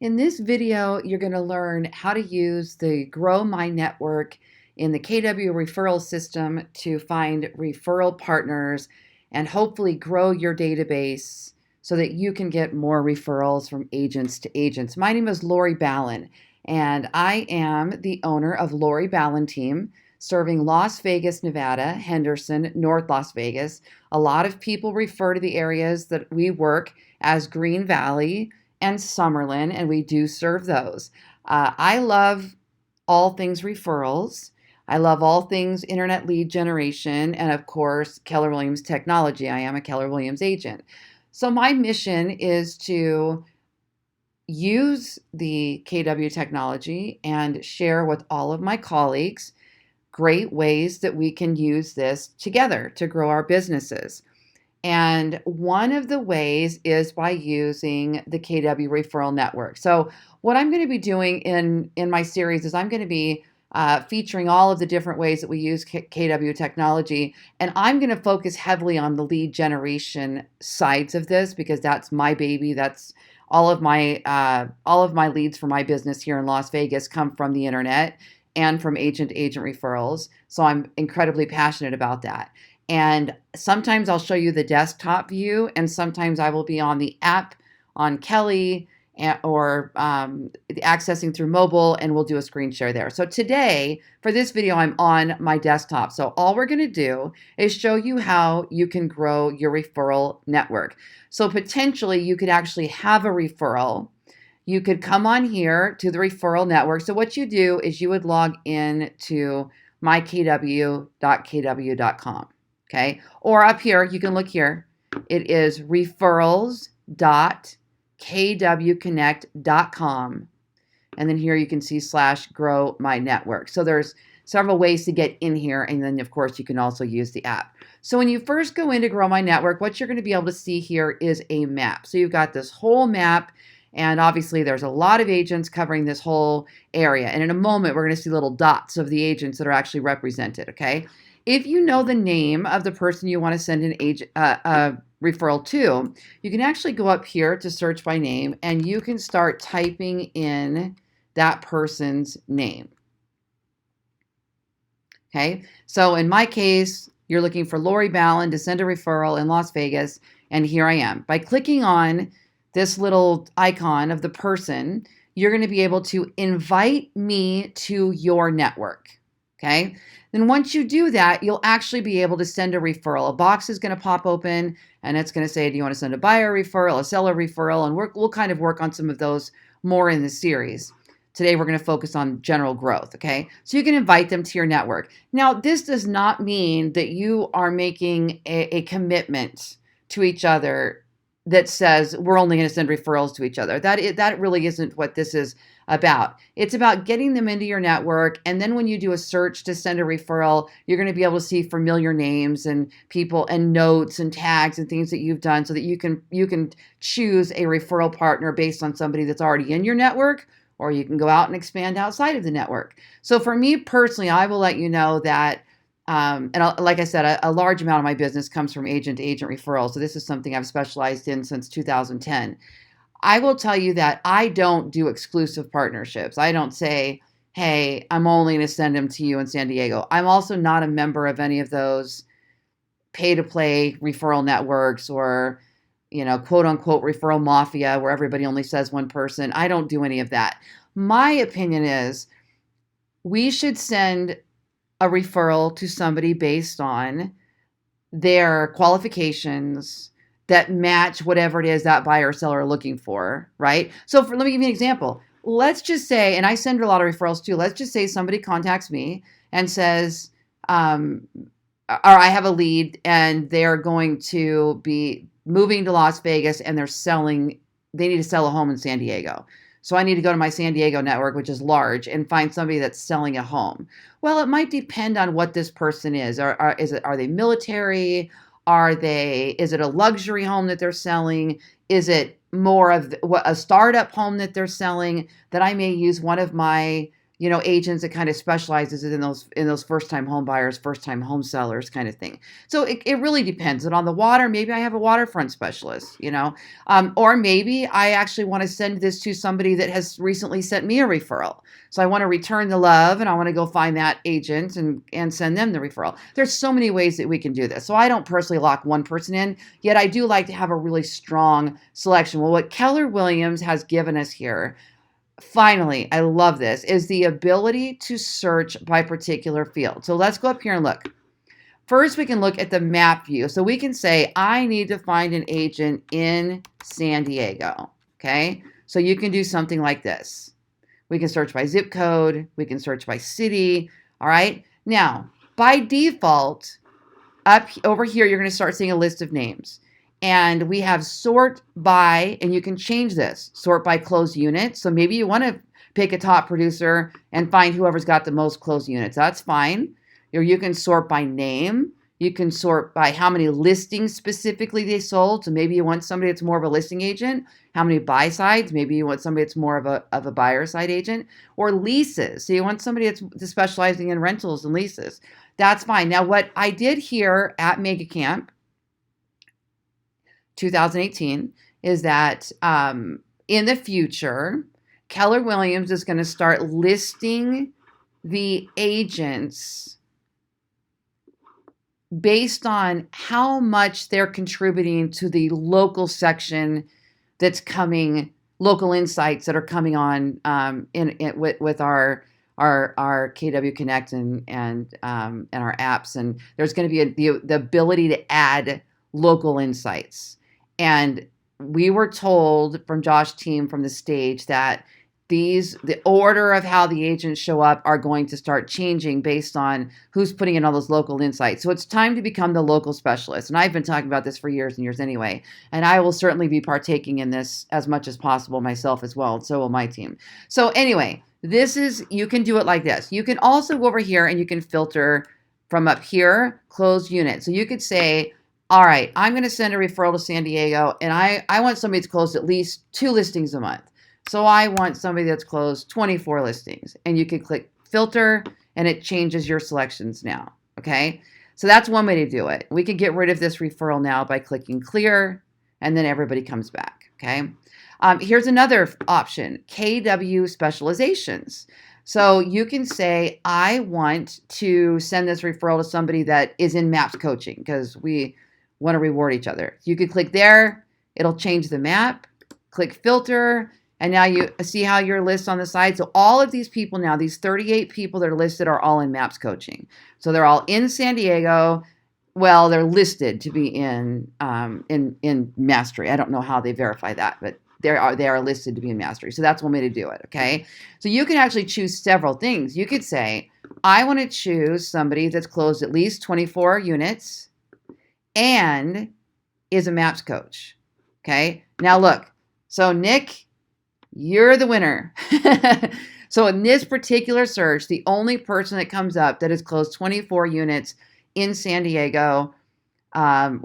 In this video, you're going to learn how to use the Grow My Network in the KW referral system to find referral partners and hopefully grow your database so that you can get more referrals from agents to agents. My name is Lori Ballen, and I am the owner of Lori Ballen Team, serving Las Vegas, Nevada, Henderson, North Las Vegas. A lot of people refer to the areas that we work as Green Valley and Summerlin, and we do serve those. I love all things referrals. I love all things internet lead generation, and of course, Keller Williams technology. I am a Keller Williams agent. So my mission is to use the KW technology and share with all of my colleagues great ways that we can use this together to grow our businesses. And one of the ways is by using the KW referral network. So what I'm going to be doing in my series is I'm going to be featuring all of the different ways that we use KW technology. And I'm going to focus heavily on the lead generation sides of this because that's my baby. That's all of my leads for my business here in Las Vegas come from the internet and from agent-to-agent referrals. So I'm incredibly passionate about that. And sometimes I'll show you the desktop view, and sometimes I will be on the app on Kelly or accessing through mobile, and we'll do a screen share there. So today, for this video, I'm on my desktop. So all we're going to do is show you how you can grow your referral network. So potentially, you could actually have a referral. You could come on here to the referral network. So what you do is you would log in to mykw.kw.com. Okay, or up here, you can look here. It is referrals.kwconnect.com. And then here you can see /grow my network. So there's several ways to get in here. And then, of course, you can also use the app. So when you first go in to grow my network, what you're going to be able to see here is a map. So you've got this whole map. And obviously, there's a lot of agents covering this whole area. And in a moment, we're going to see little dots of the agents that are actually represented, okay? If you know the name of the person you want to send an referral to, you can actually go up here to search by name, and you can start typing in that person's name. Okay, so in my case, you're looking for Lori Ballen to send a referral in Las Vegas, and here I am. By clicking on this little icon of the person, you're going to be able to invite me to your network. Okay, then once you do that, you'll actually be able to send a referral. A box is going to pop open, and it's going to say, do you want to send a buyer referral, a seller referral? And we'll kind of work on some of those more in the series. Today, we're going to focus on general growth, okay? So you can invite them to your network. Now, this does not mean that you are making a commitment to each other that says we're only going to send referrals to each other. That really isn't what this is about. It's about getting them into your network, and then when you do a search to send a referral, you're going to be able to see familiar names and people and notes and tags and things that you've done so that you can choose a referral partner based on somebody that's already in your network, or you can go out and expand outside of the network. So for me personally, I will let you know that like I said, a large amount of my business comes from agent-to-agent referrals. So this is something I've specialized in since 2010. I will tell you that I don't do exclusive partnerships. I don't say, hey, I'm only going to send them to you in San Diego. I'm also not a member of any of those pay-to-play referral networks or, quote unquote referral mafia where everybody only says one person. I don't do any of that. My opinion is we should send a referral to somebody based on their qualifications that match whatever it is that buyer or seller are looking for, right? So let me give you an example. Let's just say, and I send a lot of referrals too, let's just say somebody contacts me and says, or I have a lead and they're going to be moving to Las Vegas and they need to sell a home in San Diego. So I need to go to my San Diego network, which is large, and find somebody that's selling a home. Well, it might depend on what this person is. Are they military? Is it a luxury home that they're selling? Is it more of a startup home that they're selling that I may use one of my agents that kind of specializes in those first-time home buyers, first-time home sellers kind of thing. So it really depends. And on the water, maybe I have a waterfront specialist, or maybe I actually want to send this to somebody that has recently sent me a referral. So I want to return the love, and I want to go find that agent and send them the referral. There's so many ways that we can do this. So I don't personally lock one person in, yet I do like to have a really strong selection. Well, what Keller Williams has given us here, finally, I love this, is the ability to search by particular field. So let's go up here and look. First, we can look at the map view. So we can say, I need to find an agent in San Diego, okay? So you can do something like this. We can search by zip code. We can search by city, all right? Now, by default, up over here, you're going to start seeing a list of names. And we have sort by, and you can change this, sort by closed units. So maybe you want to pick a top producer and find whoever's got the most closed units. That's fine. Or you can sort by name. You can sort by how many listings specifically they sold. So maybe you want somebody that's more of a listing agent. How many buy sides? Maybe you want somebody that's more of a buyer side agent. Or leases. So you want somebody that's specializing in rentals and leases. That's fine. Now, what I did here at Mega Camp 2018 is that in the future, Keller Williams is going to start listing the agents based on how much they're contributing to the local section that's coming, local insights that are coming on with our KW Connect and our apps. And there's going to be the ability to add local insights. And we were told from Josh's team from the stage that the order of how the agents show up are going to start changing based on who's putting in all those local insights. So it's time to become the local specialist. And I've been talking about this for years and years anyway. And I will certainly be partaking in this as much as possible myself as well. And so will my team. So anyway, you can do it like this. You can also go over here and you can filter from up here, closed unit. So you could say, all right, I'm going to send a referral to San Diego, and I want somebody that's closed at least 2 listings a month. So I want somebody that's closed 24 listings. And you can click filter, and it changes your selections now, okay? So that's one way to do it. We can get rid of this referral now by clicking clear, and then everybody comes back, okay? Here's another option, KW Specializations. So you can say, I want to send this referral to somebody that is in MAPS coaching because we want to reward each other. You could click there. It'll change the map. Click filter. And now you see how your list on the side. So all of these people now, these 38 people that are listed are all in MAPS coaching. So they're all in San Diego. Well, they're listed to be in Mastery. I don't know how they verify that, but they are listed to be in Mastery. So that's one way to do it, okay? So you can actually choose several things. You could say, I want to choose somebody that's closed at least 24 units and is a MAPS coach, okay? Now look, so Nick, you're the winner. So in this particular search, the only person that comes up that has closed 24 units in San Diego,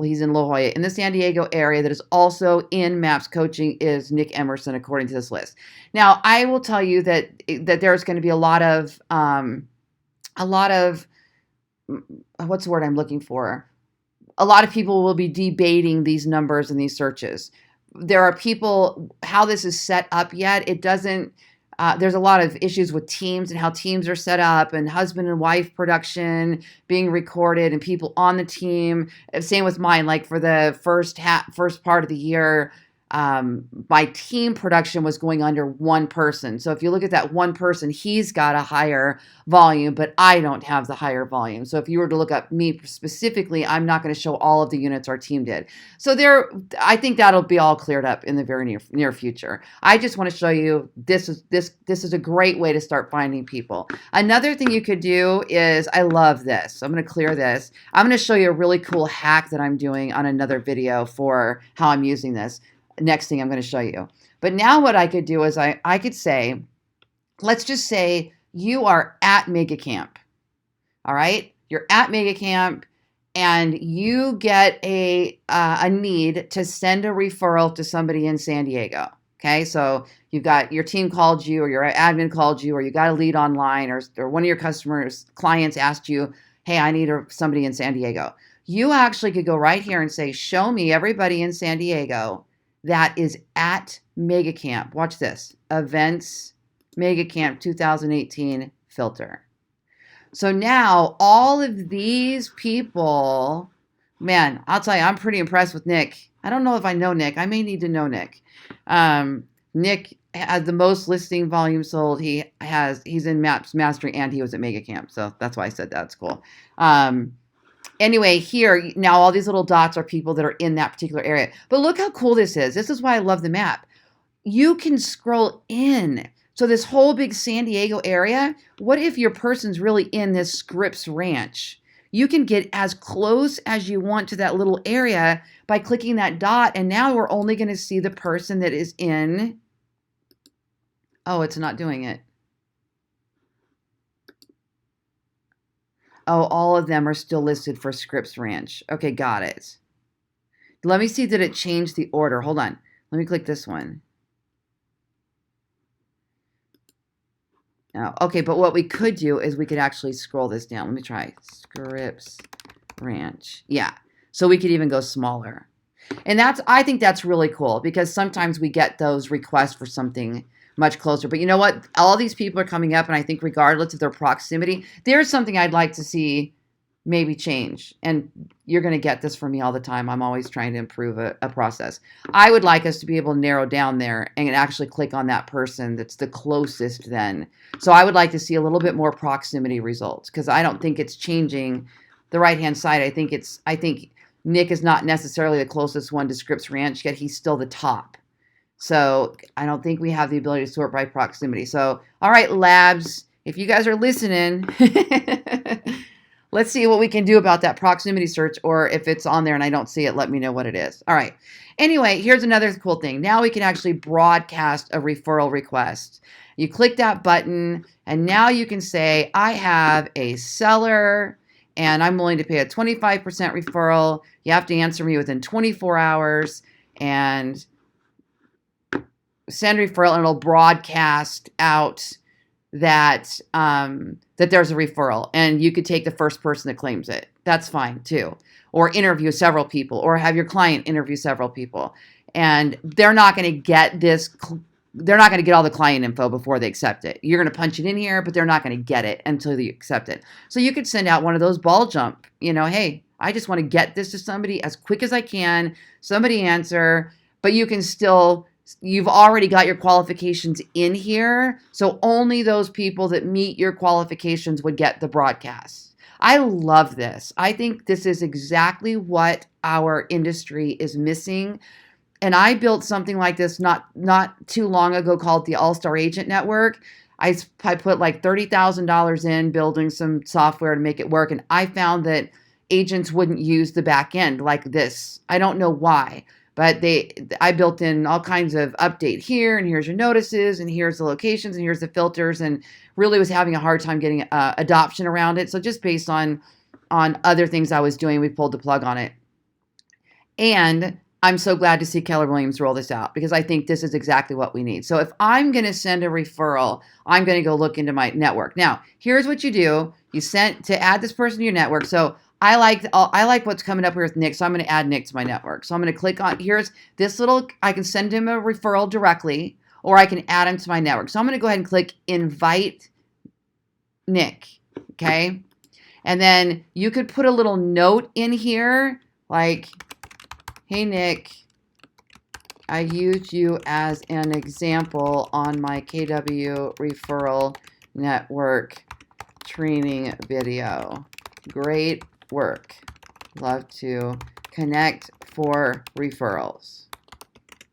he's in La Jolla, in the San Diego area that is also in MAPS coaching is Nick Emerson, according to this list. Now, I will tell you that there's going to be a lot of, what's the word I'm looking for? A lot of people will be debating these numbers and these searches. There are people, how this is set up yet, it doesn't, there's a lot of issues with teams and how teams are set up and husband and wife production being recorded and people on the team. Same with mine, like for the first part of the year, my team production was going under one person. So if you look at that one person, he's got a higher volume, but I don't have the higher volume. So if you were to look up me specifically, I'm not going to show all of the units our team did. So I think that'll be all cleared up in the very near future. I just want to show you this is a great way to start finding people. Another thing you could do is, I love this. I'm going to clear this. I'm going to show you a really cool hack that I'm doing on another video for how I'm using this. Next thing I'm going to show you. But now what I could do is I could say, let's just say you are at Mega Camp. All right? You're at Mega Camp and you get a need to send a referral to somebody in San Diego. Okay, so you've got your team called you, or your admin called you, or you got a lead online, or one of your clients asked you, hey, I need somebody in San Diego. You actually could go right here and say, show me everybody in San Diego that is at Mega Camp. Watch this. Events, Mega Camp 2018 filter. So now all of these people, man, I'll tell you, I'm pretty impressed with Nick. I don't know if I know Nick. I may need to know Nick. Nick has the most listing volume sold. He's in Maps Mastery, and he was at Mega Camp. So that's why I said that's cool. Anyway, here, now all these little dots are people that are in that particular area. But look how cool this is. This is why I love the map. You can scroll in. So this whole big San Diego area, what if your person's really in this Scripps Ranch? You can get as close as you want to that little area by clicking that dot. And now we're only going to see the person that is in. Oh, it's not doing it. Oh, all of them are still listed for Scripps Ranch. Okay, got it. Let me see, did it change the order? Hold on. Let me click this one. Oh, okay, but what we could do is we could actually scroll this down. Let me try. Scripps Ranch. Yeah. So we could even go smaller. And I think that's really cool, because sometimes we get those requests for something much closer. But you know what? All these people are coming up, and I think regardless of their proximity, there's something I'd like to see maybe change. And you're going to get this from me all the time. I'm always trying to improve a process. I would like us to be able to narrow down there and actually click on that person that's the closest then. So I would like to see a little bit more proximity results, because I don't think it's changing the right-hand side. I think Nick is not necessarily the closest one to Scripps Ranch, yet he's still the top. So I don't think we have the ability to sort by proximity. So, all right, labs, if you guys are listening, let's see what we can do about that proximity search, or if it's on there and I don't see it, let me know what it is. All right. Anyway, here's another cool thing. Now we can actually broadcast a referral request. You click that button, and now you can say, I have a seller, and I'm willing to pay a 25% referral. You have to answer me within 24 hours, and send referral, and it'll broadcast out that that there's a referral, and you could take the first person that claims it. That's fine too. Or interview several people, or have your client interview several people. And they're not going to get they're not going to get all the client info before they accept it. You're going to punch it in here, but they're not going to get it until you accept it. So you could send out one of those ball jump, hey, I just want to get this to somebody as quick as I can. Somebody answer, but you can still, you've already got your qualifications in here. So only those people that meet your qualifications would get the broadcast. I love this. I think this is exactly what our industry is missing. And I built something like this not too long ago called the All-Star Agent Network. I put like $30,000 in building some software to make it work. And I found that agents wouldn't use the back end like this. I don't know why. But I built in all kinds of update here, and here's your notices, and here's the locations, and here's the filters, and really was having a hard time getting adoption around it. So just based on other things I was doing, we pulled the plug on it. And I'm so glad to see Keller Williams roll this out, because I think this is exactly what we need. So if I'm going to send a referral, I'm going to go look into my network. Now, here's what you do. You sent to add this person to your network. So I like what's coming up here with Nick, so I'm going to add Nick to my network. So I'm going to click on, here's this little, I can send him a referral directly, or I can add him to my network. So I'm going to go ahead and click invite Nick, okay? And then you could put a little note in here, like, hey, Nick, I used you as an example on my KW referral network training video. Great work. Love to connect for referrals.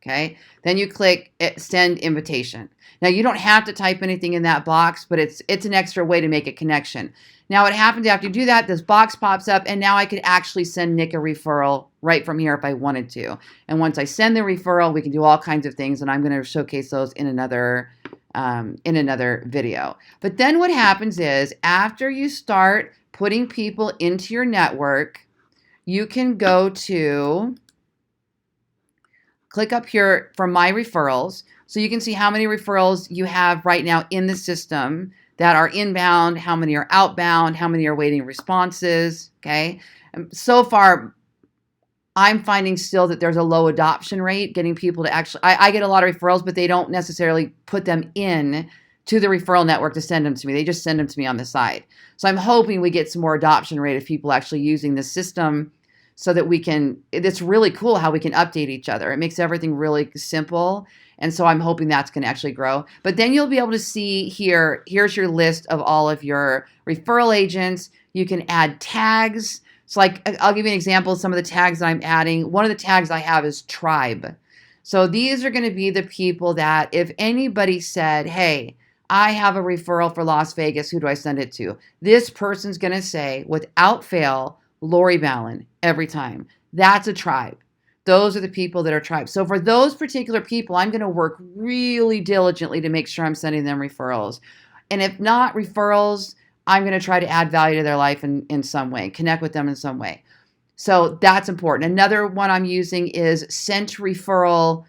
Okay. Then you click send invitation. Now you don't have to type anything in that box, but it's an extra way to make a connection. Now what happens after you do that, this box pops up, and now I could actually send Nick a referral right from here if I wanted to. And once I send the referral, we can do all kinds of things, and I'm going to showcase those in another video. But then what happens is, after you start putting people into your network, you can go to click up here for my referrals. So you can see how many referrals you have right now in the system that are inbound, how many are outbound, how many are waiting responses, okay? So far, I'm finding still that there's a low adoption rate, getting people to actually, I get a lot of referrals, but they don't necessarily put them in to the referral network to send them to me. They just send them to me on the side. So I'm hoping we get some more adoption rate of people actually using the system so that we can, it's really cool how we can update each other. It makes everything really simple. And so I'm hoping that's going to actually grow. But then you'll be able to see here, here's your list of all of your referral agents. You can add tags. So like, I'll give you an example of some of the tags that I'm adding. One of the tags I have is tribe. So these are going to be the people that if anybody said, hey, I have a referral for Las Vegas, who do I send it to? This person's going to say, without fail, Lori Ballen every time. That's a tribe. Those are the people that are tribes. So for those particular people, I'm going to work really diligently to make sure I'm sending them referrals. And if not referrals, I'm going to try to add value to their life in some way, connect with them in some way. So that's important. Another one I'm using is sent us a referral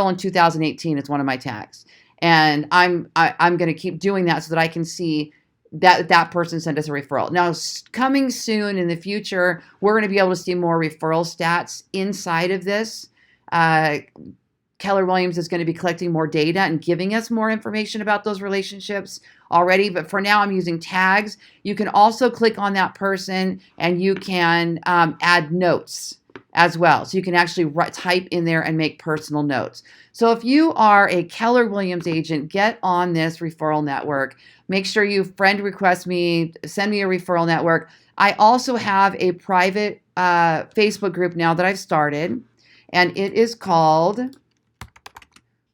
in 2018. It's one of my tags. And I'm going to keep doing that so that I can see that person sent us a referral. Now, coming soon in the future, we're going to be able to see more referral stats inside of this. Keller Williams is going to be collecting more data and giving us more information about those relationships already. But for now, I'm using tags. You can also click on that person and you can add notes as well. So you can actually type in there and make personal notes. So if you are a Keller Williams agent, get on this referral network. Make sure you friend request me, send me a referral network. I also have a private Facebook group now that I've started, and it is called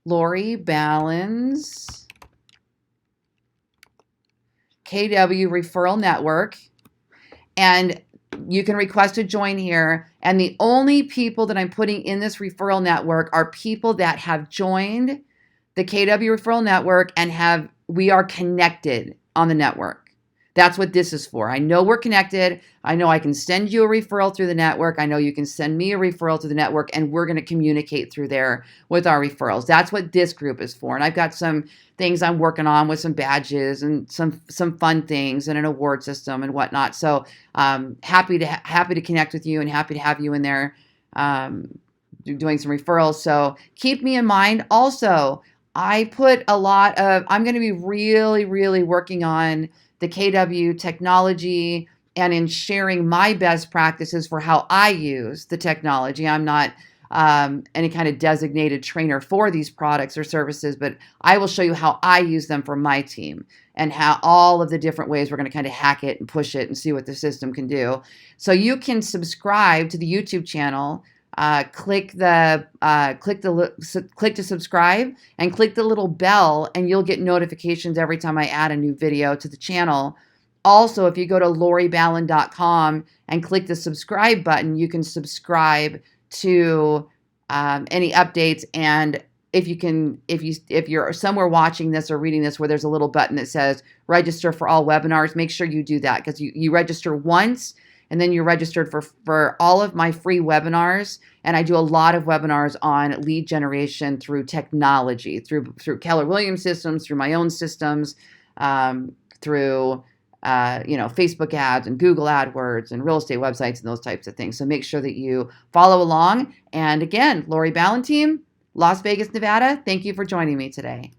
Lori Ballen's KW Referral Network. And you can request to join here. And the only people that I'm putting in this referral network are people that have joined the KW Referral Network and we are connected on the network. That's what this is for. I know we're connected. I know I can send you a referral through the network. I know you can send me a referral through the network, and we're going to communicate through there with our referrals. That's what this group is for. And I've got some things I'm working on with some badges and some fun things and an award system and whatnot. So happy to connect with you and happy to have you in there doing some referrals. So keep me in mind. Also, I'm going to be really, really working on the KW technology and in sharing my best practices for how I use the technology. I'm not any kind of designated trainer for these products or services, but I will show you how I use them for my team and how all of the different ways we're going to kind of hack it and push it and see what the system can do. So you can subscribe to the YouTube channel. Click to subscribe and click the little bell, and you'll get notifications every time I add a new video to the channel. Also, if you go to loriballen.com and click the subscribe button, you can subscribe to any updates. And if you're somewhere watching this or reading this where there's a little button that says register for all webinars, make sure you do that, because you register once and then you're registered for all of my free webinars. And I do a lot of webinars on lead generation through technology, through Keller Williams systems, through my own systems, through Facebook ads and Google AdWords and real estate websites and those types of things. So make sure that you follow along. And again, Lori Ballen team, Las Vegas, Nevada, thank you for joining me today.